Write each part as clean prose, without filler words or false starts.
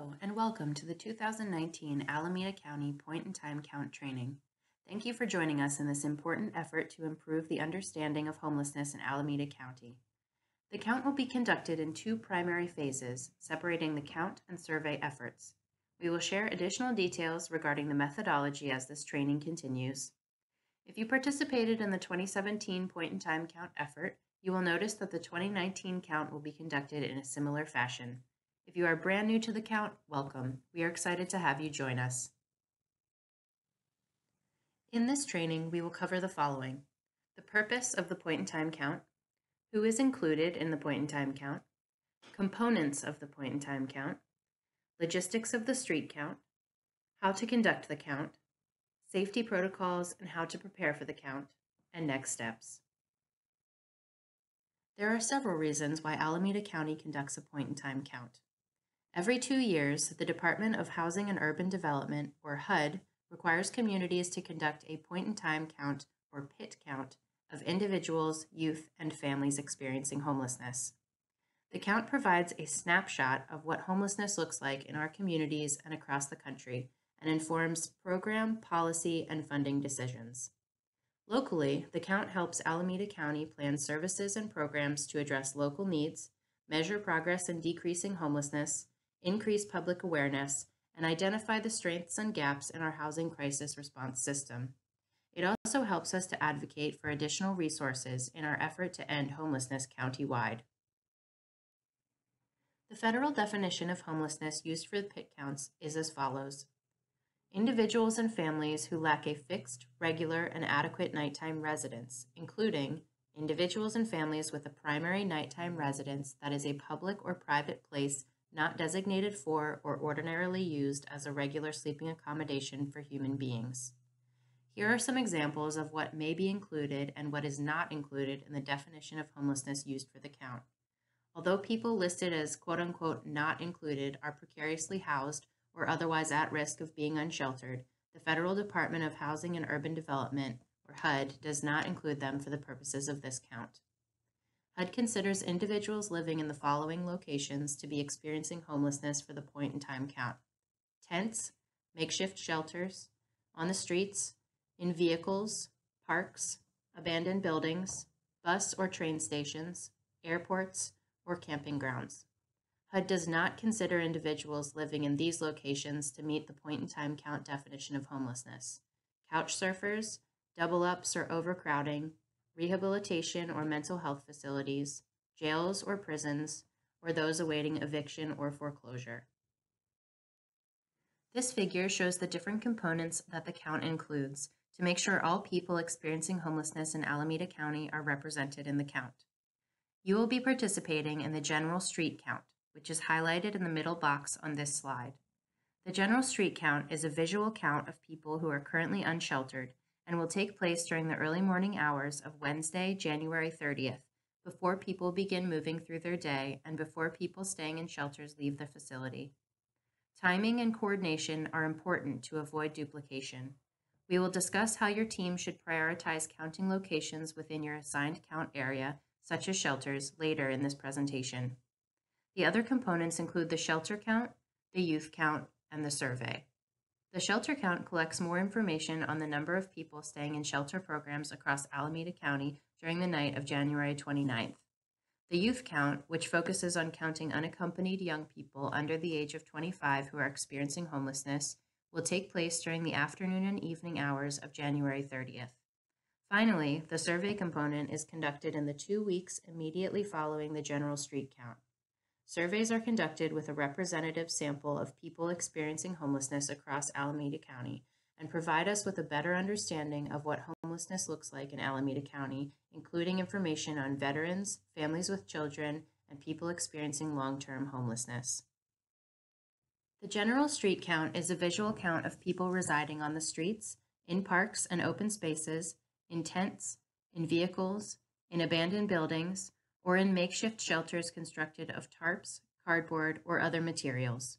Hello, and welcome to the 2019 Alameda County Point-in-Time Count Training. Thank you for joining us in this important effort to improve the understanding of homelessness in Alameda County. The count will be conducted in two primary phases, separating the count and survey efforts. We will share additional details regarding the methodology as this training continues. If you participated in the 2017 Point-in-Time Count effort, you will notice that the 2019 count will be conducted in a similar fashion. If you are brand new to the count, welcome. We are excited to have you join us. In this training, we will cover the following: the purpose of the point-in-time count, who is included in the point-in-time count, components of the point-in-time count, logistics of the street count, how to conduct the count, safety protocols and how to prepare for the count, and next steps. There are several reasons why Alameda County conducts a point-in-time count. Every 2 years, the Department of Housing and Urban Development, or HUD, requires communities to conduct a point-in-time count, or PIT count, of individuals, youth, and families experiencing homelessness. The count provides a snapshot of what homelessness looks like in our communities and across the country, and informs program, policy, and funding decisions. Locally, the count helps Alameda County plan services and programs to address local needs, measure progress in decreasing homelessness, increase public awareness, and identify the strengths and gaps in our housing crisis response system. It also helps us to advocate for additional resources in our effort to end homelessness countywide. The federal definition of homelessness used for the PIT counts is as follows: individuals and families who lack a fixed, regular, and adequate nighttime residence, including individuals and families with a primary nighttime residence that is a public or private place not designated for or ordinarily used as a regular sleeping accommodation for human beings. Here are some examples of what may be included and what is not included in the definition of homelessness used for the count. Although people listed as quote-unquote not included are precariously housed or otherwise at risk of being unsheltered, the Federal Department of Housing and Urban Development, or HUD, does not include them for the purposes of this count. HUD considers individuals living in the following locations to be experiencing homelessness for the point-in-time count: tents, makeshift shelters, on the streets, in vehicles, parks, abandoned buildings, bus or train stations, airports, or camping grounds. HUD does not consider individuals living in these locations to meet the point-in-time count definition of homelessness: couch surfers, double-ups or overcrowding, rehabilitation or mental health facilities, jails or prisons, or those awaiting eviction or foreclosure. This figure shows the different components that the count includes to make sure all people experiencing homelessness in Alameda County are represented in the count. You will be participating in the general street count, which is highlighted in the middle box on this slide. The general street count is a visual count of people who are currently unsheltered and will take place during the early morning hours of Wednesday, January 30th, before people begin moving through their day and before people staying in shelters leave the facility. Timing and coordination are important to avoid duplication. We will discuss how your team should prioritize counting locations within your assigned count area, such as shelters, later in this presentation. The other components include the shelter count, the youth count, and the survey. The shelter count collects more information on the number of people staying in shelter programs across Alameda County during the night of January 29th. The youth count, which focuses on counting unaccompanied young people under the age of 25 who are experiencing homelessness, will take place during the afternoon and evening hours of January 30th. Finally, the survey component is conducted in the 2 weeks immediately following the general street count. Surveys are conducted with a representative sample of people experiencing homelessness across Alameda County and provide us with a better understanding of what homelessness looks like in Alameda County, including information on veterans, families with children, and people experiencing long-term homelessness. The general street count is a visual count of people residing on the streets, in parks and open spaces, in tents, in vehicles, in abandoned buildings, or in makeshift shelters constructed of tarps, cardboard, or other materials.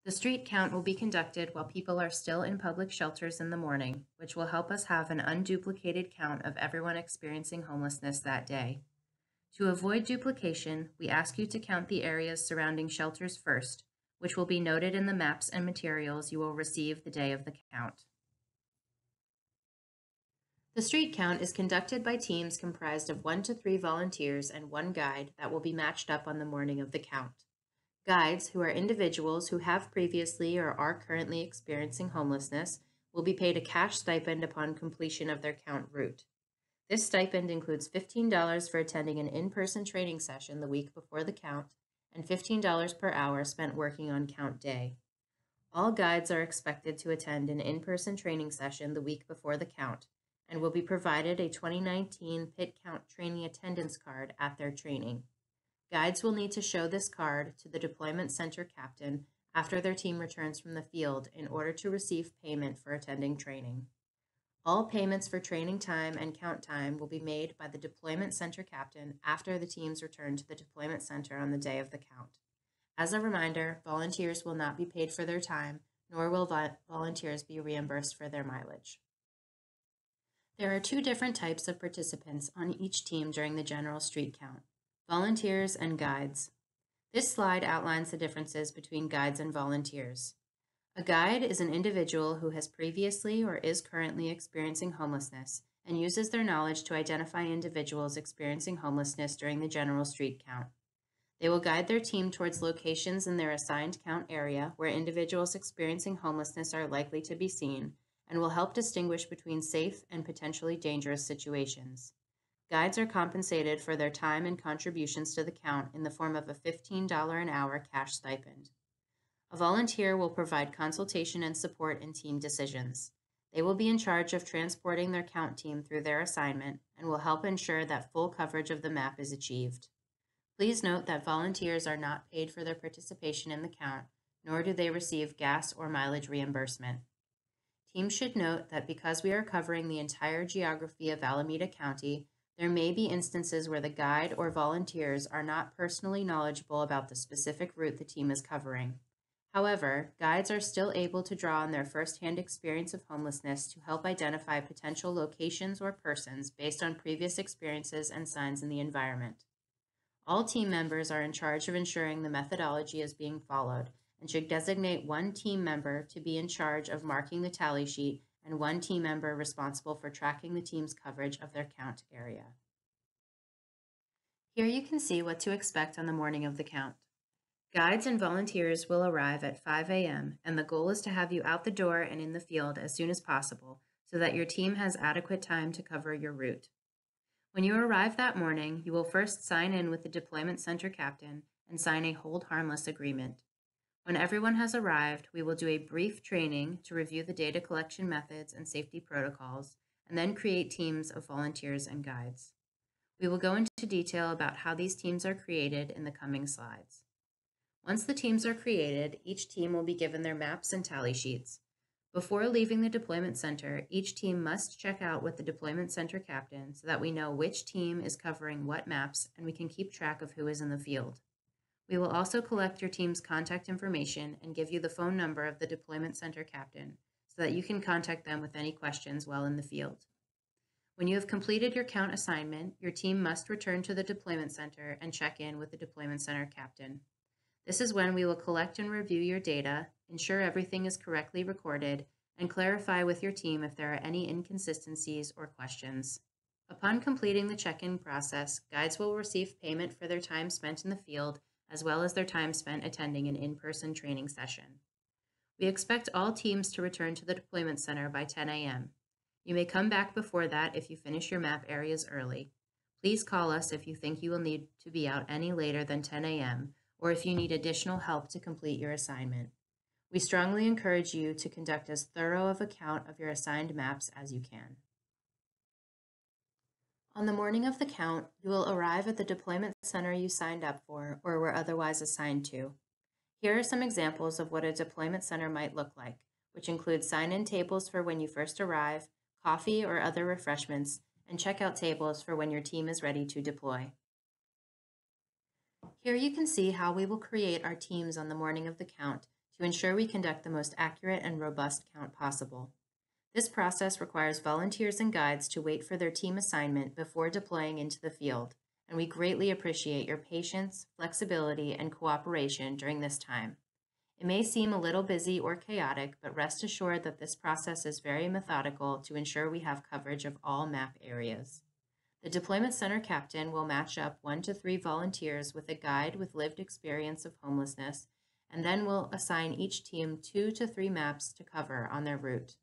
The street count will be conducted while people are still in public shelters in the morning, which will help us have an unduplicated count of everyone experiencing homelessness that day. To avoid duplication, we ask you to count the areas surrounding shelters first, which will be noted in the maps and materials you will receive the day of the count. The street count is conducted by teams comprised of 1 to 3 volunteers and 1 guide that will be matched up on the morning of the count. Guides, who are individuals who have previously or are currently experiencing homelessness, will be paid a cash stipend upon completion of their count route. This stipend includes $15 for attending an in-person training session the week before the count and $15 per hour spent working on count day. All guides are expected to attend an in-person training session the week before the count and will be provided a 2019 Pit Count training attendance card at their training. Guides will need to show this card to the deployment center captain after their team returns from the field in order to receive payment for attending training. All payments for training time and count time will be made by the deployment center captain after the teams return to the deployment center on the day of the count. As a reminder, volunteers will not be paid for their time, nor will volunteers be reimbursed for their mileage. There are 2 different types of participants on each team during the general street count: volunteers and guides. This slide outlines the differences between guides and volunteers. A guide is an individual who has previously or is currently experiencing homelessness and uses their knowledge to identify individuals experiencing homelessness during the general street count. They will guide their team towards locations in their assigned count area where individuals experiencing homelessness are likely to be seen and will help distinguish between safe and potentially dangerous situations. Guides are compensated for their time and contributions to the count in the form of a $15 an hour cash stipend. A volunteer will provide consultation and support in team decisions. They will be in charge of transporting their count team through their assignment and will help ensure that full coverage of the map is achieved. Please note that volunteers are not paid for their participation in the count, nor do they receive gas or mileage reimbursement. Teams should note that because we are covering the entire geography of Alameda County, there may be instances where the guide or volunteers are not personally knowledgeable about the specific route the team is covering. However, guides are still able to draw on their firsthand experience of homelessness to help identify potential locations or persons based on previous experiences and signs in the environment. All team members are in charge of ensuring the methodology is being followed and should designate 1 team member to be in charge of marking the tally sheet and 1 team member responsible for tracking the team's coverage of their count area. Here you can see what to expect on the morning of the count. Guides and volunteers will arrive at 5 a.m., and the goal is to have you out the door and in the field as soon as possible so that your team has adequate time to cover your route. When you arrive that morning, you will first sign in with the deployment center captain and sign a hold harmless agreement. When everyone has arrived, we will do a brief training to review the data collection methods and safety protocols, and then create teams of volunteers and guides. We will go into detail about how these teams are created in the coming slides. Once the teams are created, each team will be given their maps and tally sheets. Before leaving the deployment center, each team must check out with the deployment center captain so that we know which team is covering what maps and we can keep track of who is in the field. We will also collect your team's contact information and give you the phone number of the deployment center captain so that you can contact them with any questions while in the field. When you have completed your count assignment, your team must return to the deployment center and check in with the deployment center captain. This is when we will collect and review your data, ensure everything is correctly recorded, and clarify with your team if there are any inconsistencies or questions. Upon completing the check-in process, guides will receive payment for their time spent in the field as well as their time spent attending an in-person training session. We expect all teams to return to the deployment center by 10 a.m. You may come back before that if you finish your map areas early. Please call us if you think you will need to be out any later than 10 a.m. or if you need additional help to complete your assignment. We strongly encourage you to conduct as thorough of a count of your assigned maps as you can. On the morning of the count, you will arrive at the deployment center you signed up for or were otherwise assigned to. Here are some examples of what a deployment center might look like, which include sign-in tables for when you first arrive, coffee or other refreshments, and checkout tables for when your team is ready to deploy. Here you can see how we will create our teams on the morning of the count to ensure we conduct the most accurate and robust count possible. This process requires volunteers and guides to wait for their team assignment before deploying into the field, and we greatly appreciate your patience, flexibility, and cooperation during this time. It may seem a little busy or chaotic, but rest assured that this process is very methodical to ensure we have coverage of all map areas. The Deployment Center captain will match up 1 to 3 volunteers with a guide with lived experience of homelessness, and then will assign each team 2 to 3 maps to cover on their route.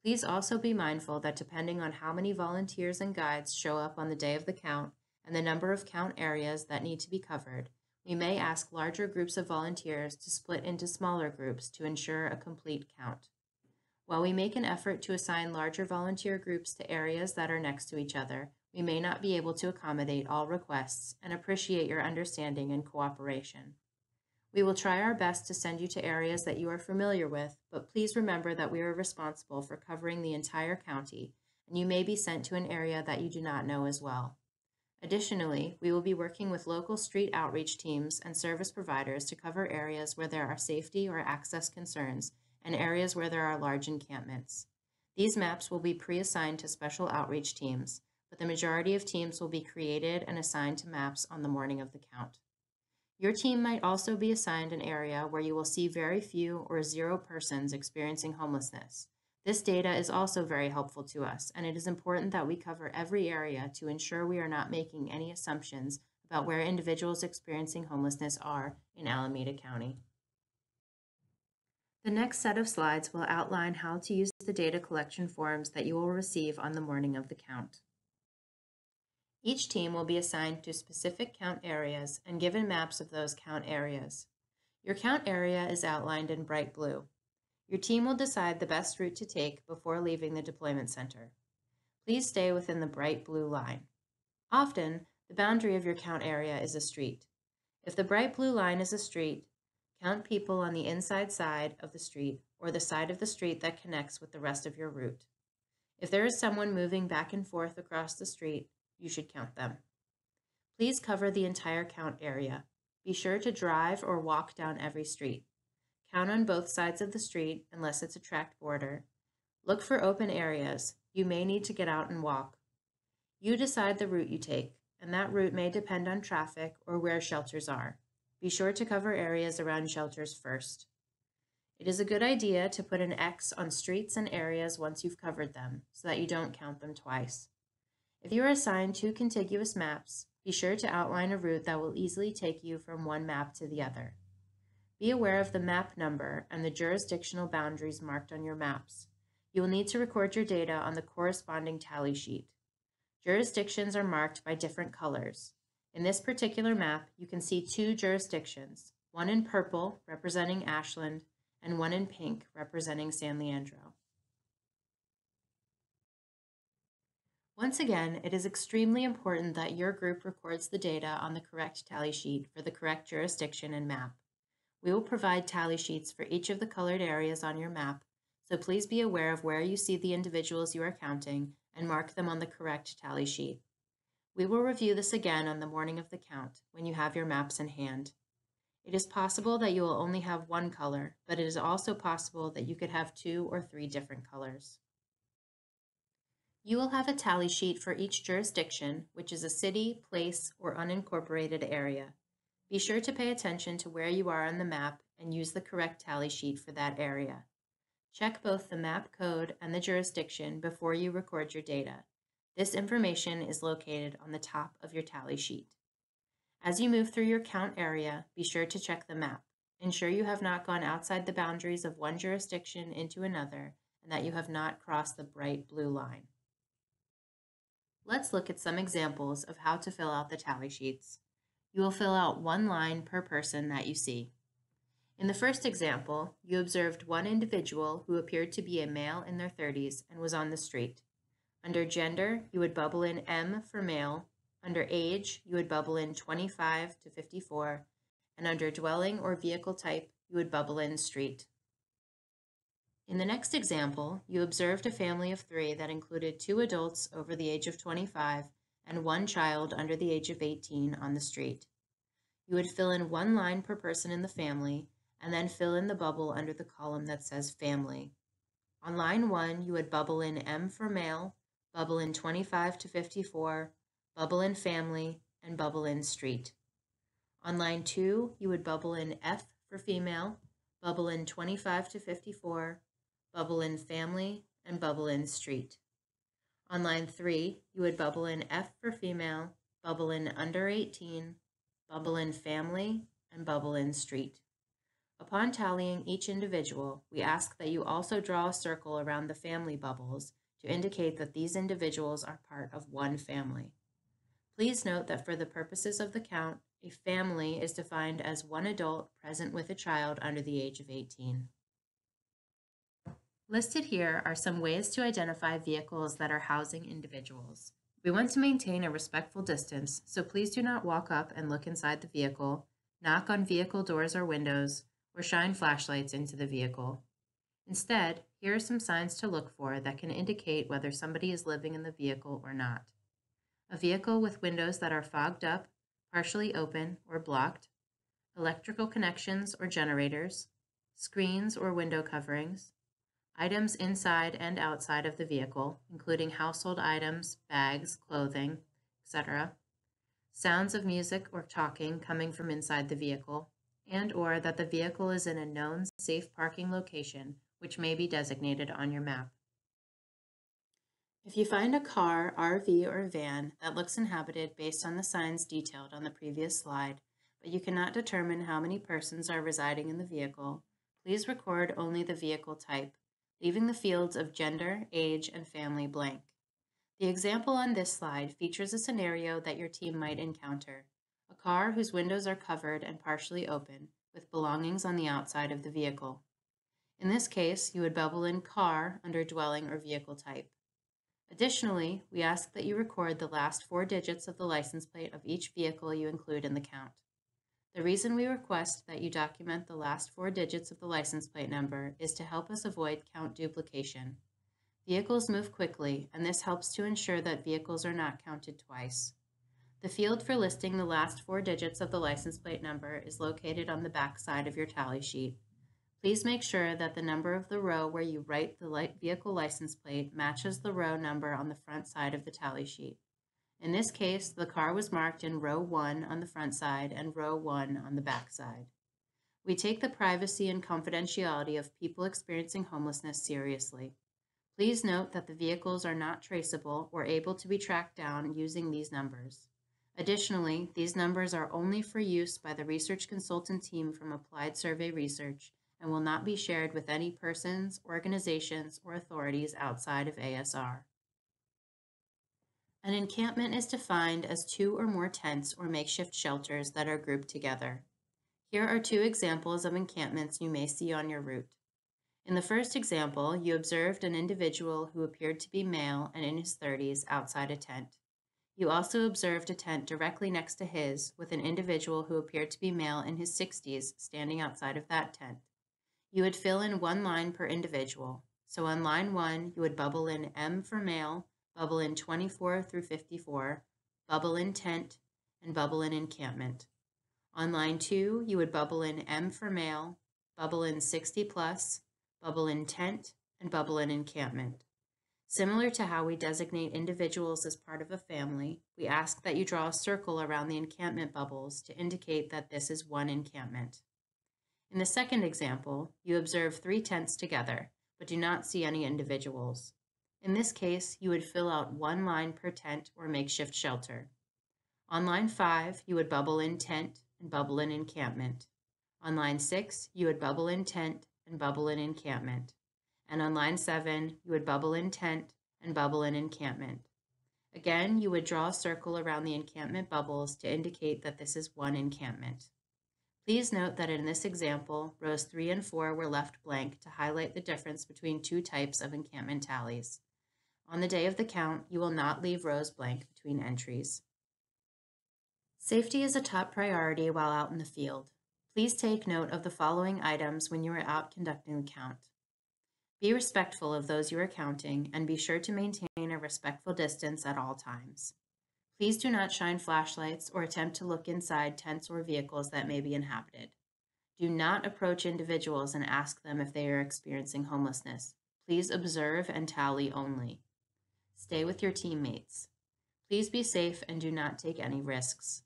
Please also be mindful that depending on how many volunteers and guides show up on the day of the count and the number of count areas that need to be covered, we may ask larger groups of volunteers to split into smaller groups to ensure a complete count. While we make an effort to assign larger volunteer groups to areas that are next to each other, we may not be able to accommodate all requests and appreciate your understanding and cooperation. We will try our best to send you to areas that you are familiar with, but please remember that we are responsible for covering the entire county, and you may be sent to an area that you do not know as well. Additionally, we will be working with local street outreach teams and service providers to cover areas where there are safety or access concerns and areas where there are large encampments. These maps will be pre-assigned to special outreach teams, but the majority of teams will be created and assigned to maps on the morning of the count. Your team might also be assigned an area where you will see very few or 0 persons experiencing homelessness. This data is also very helpful to us, and it is important that we cover every area to ensure we are not making any assumptions about where individuals experiencing homelessness are in Alameda County. The next set of slides will outline how to use the data collection forms that you will receive on the morning of the count. Each team will be assigned to specific count areas and given maps of those count areas. Your count area is outlined in bright blue. Your team will decide the best route to take before leaving the deployment center. Please stay within the bright blue line. Often, the boundary of your count area is a street. If the bright blue line is a street, count people on the inside side of the street or the side of the street that connects with the rest of your route. If there is someone moving back and forth across the street, you should count them. Please cover the entire count area. Be sure to drive or walk down every street. Count on both sides of the street unless it's a tracked border. Look for open areas. You may need to get out and walk. You decide the route you take, and that route may depend on traffic or where shelters are. Be sure to cover areas around shelters first. It is a good idea to put an X on streets and areas once you've covered them, so that you don't count them twice. If you are assigned 2 contiguous maps, be sure to outline a route that will easily take you from one map to the other. Be aware of the map number and the jurisdictional boundaries marked on your maps. You will need to record your data on the corresponding tally sheet. Jurisdictions are marked by different colors. In this particular map, you can see 2 jurisdictions, one in purple representing Ashland and one in pink representing San Leandro. Once again, it is extremely important that your group records the data on the correct tally sheet for the correct jurisdiction and map. We will provide tally sheets for each of the colored areas on your map, so please be aware of where you see the individuals you are counting and mark them on the correct tally sheet. We will review this again on the morning of the count when you have your maps in hand. It is possible that you will only have one color, but it is also possible that you could have 2 or 3 different colors. You will have a tally sheet for each jurisdiction, which is a city, place, or unincorporated area. Be sure to pay attention to where you are on the map and use the correct tally sheet for that area. Check both the map code and the jurisdiction before you record your data. This information is located on the top of your tally sheet. As you move through your count area, be sure to check the map. Ensure you have not gone outside the boundaries of one jurisdiction into another and that you have not crossed the bright blue line. Let's look at some examples of how to fill out the tally sheets. You will fill out 1 line per person that you see. In the first example, you observed one individual who appeared to be a male in their 30s and was on the street. Under gender, you would bubble in M for male. Under age, you would bubble in 25 to 54. And under dwelling or vehicle type, you would bubble in street. In the next example, you observed a family of 3 that included 2 adults over the age of 25 and 1 child under the age of 18 on the street. You would fill in 1 line per person in the family and then fill in the bubble under the column that says family. On line 1, you would bubble in M for male, bubble in 25 to 54, bubble in family, and bubble in street. On line 2, you would bubble in F for female, bubble in 25 to 54, bubble in family, and bubble in street. On line 3, you would bubble in F for female, bubble in under 18, bubble in family, and bubble in street. Upon tallying each individual, we ask that you also draw a circle around the family bubbles to indicate that these individuals are part of one family. Please note that for the purposes of the count, a family is defined as one adult present with a child under the age of 18. Listed here are some ways to identify vehicles that are housing individuals. We want to maintain a respectful distance, so please do not walk up and look inside the vehicle, knock on vehicle doors or windows, or shine flashlights into the vehicle. Instead, here are some signs to look for that can indicate whether somebody is living in the vehicle or not. A vehicle with windows that are fogged up, partially open, or blocked, electrical connections or generators, screens or window coverings, items inside and outside of the vehicle, including household items, bags, clothing, etc., sounds of music or talking coming from inside the vehicle, and/or that the vehicle is in a known safe parking location, which may be designated on your map. If you find a car, RV, or van that looks inhabited based on the signs detailed on the previous slide, but you cannot determine how many persons are residing in the vehicle, please record only the vehicle type, leaving the fields of gender, age, and family blank. The example on this slide features a scenario that your team might encounter: a car whose windows are covered and partially open, with belongings on the outside of the vehicle. In this case, you would bubble in car under dwelling or vehicle type. Additionally, we ask that you record the last 4 digits of the license plate of each vehicle you include in the count. The reason we request that you document the last 4 digits of the license plate number is to help us avoid count duplication. Vehicles move quickly, and this helps to ensure that vehicles are not counted twice. The field for listing the last 4 digits of the license plate number is located on the back side of your tally sheet. Please make sure that the number of the row where you write the vehicle license plate matches the row number on the front side of the tally sheet. In this case, the car was marked in row 1 on the front side and row 1 on the back side. We take the privacy and confidentiality of people experiencing homelessness seriously. Please note that the vehicles are not traceable or able to be tracked down using these numbers. Additionally, these numbers are only for use by the research consultant team from Applied Survey Research and will not be shared with any persons, organizations, or authorities outside of ASR. An encampment is defined as 2 or more tents or makeshift shelters that are grouped together. Here are 2 examples of encampments you may see on your route. In the first example, you observed an individual who appeared to be male and in his 30s outside a tent. You also observed a tent directly next to his with an individual who appeared to be male in his 60s standing outside of that tent. You would fill in 1 line per individual. So on line 1, you would bubble in M for male, bubble in 24 through 54, bubble in tent, and bubble in encampment. On line 2, you would bubble in M for male, bubble in 60 plus, bubble in tent, and bubble in encampment. Similar to how we designate individuals as part of a family, we ask that you draw a circle around the encampment bubbles to indicate that this is one encampment. In the second example, you observe 3 tents together, but do not see any individuals. In this case, you would fill out 1 line per tent or makeshift shelter. On line 5, you would bubble in tent and bubble in encampment. On line 6, you would bubble in tent and bubble in encampment. And on line 7, you would bubble in tent and bubble in encampment. Again, you would draw a circle around the encampment bubbles to indicate that this is one encampment. Please note that in this example, rows 3 and 4 were left blank to highlight the difference between 2 types of encampment tallies. On the day of the count, you will not leave rows blank between entries. Safety is a top priority while out in the field. Please take note of the following items when you are out conducting the count. Be respectful of those you are counting and be sure to maintain a respectful distance at all times. Please do not shine flashlights or attempt to look inside tents or vehicles that may be inhabited. Do not approach individuals and ask them if they are experiencing homelessness. Please observe and tally only. Stay with your teammates. Please be safe and do not take any risks.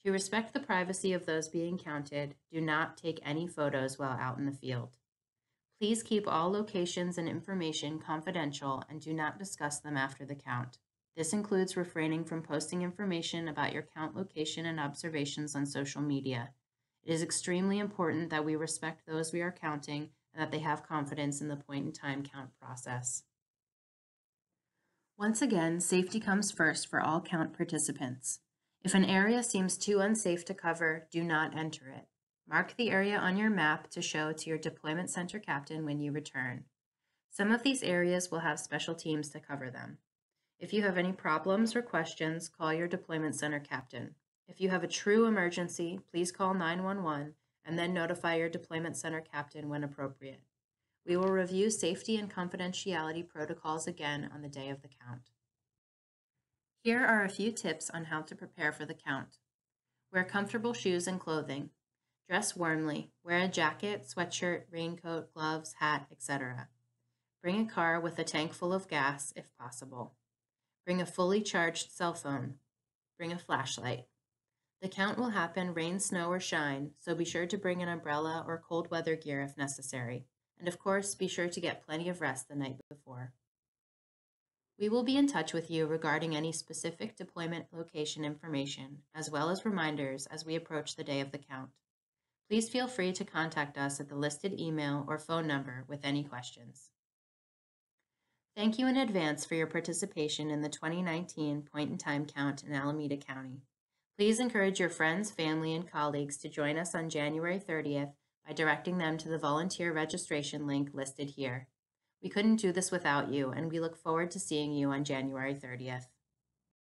To respect the privacy of those being counted, do not take any photos while out in the field. Please keep all locations and information confidential and do not discuss them after the count. This includes refraining from posting information about your count location and observations on social media. It is extremely important that we respect those we are counting and that they have confidence in the point-in-time count process. Once again, safety comes first for all count participants. If an area seems too unsafe to cover, do not enter it. Mark the area on your map to show to your deployment center captain when you return. Some of these areas will have special teams to cover them. If you have any problems or questions, call your deployment center captain. If you have a true emergency, please call 911 and then notify your deployment center captain when appropriate. We will review safety and confidentiality protocols again on the day of the count. Here are a few tips on how to prepare for the count. Wear comfortable shoes and clothing. Dress warmly. Wear a jacket, sweatshirt, raincoat, gloves, hat, etc. Bring a car with a tank full of gas if possible. Bring a fully charged cell phone. Bring a flashlight. The count will happen rain, snow, or shine, so be sure to bring an umbrella or cold weather gear if necessary. And of course, be sure to get plenty of rest the night before. We will be in touch with you regarding any specific deployment location information, as well as reminders as we approach the day of the count. Please feel free to contact us at the listed email or phone number with any questions. Thank you in advance for your participation in the 2019 Point-in-Time Count in Alameda County. Please encourage your friends, family, and colleagues to join us on January 30th by directing them to the volunteer registration link listed here. We couldn't do this without you, and we look forward to seeing you on January 30th.